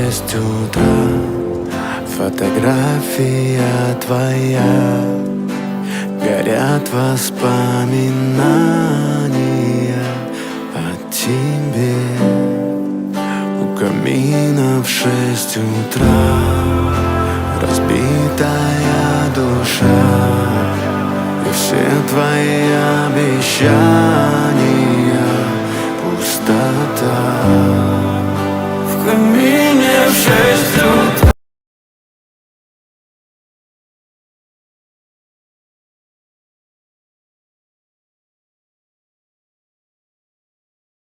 6 утра. Фотография твоя, горят воспоминания о тебе. У камина в 6 утра разбитая душа, и все твои обещания пустота. В камине в 6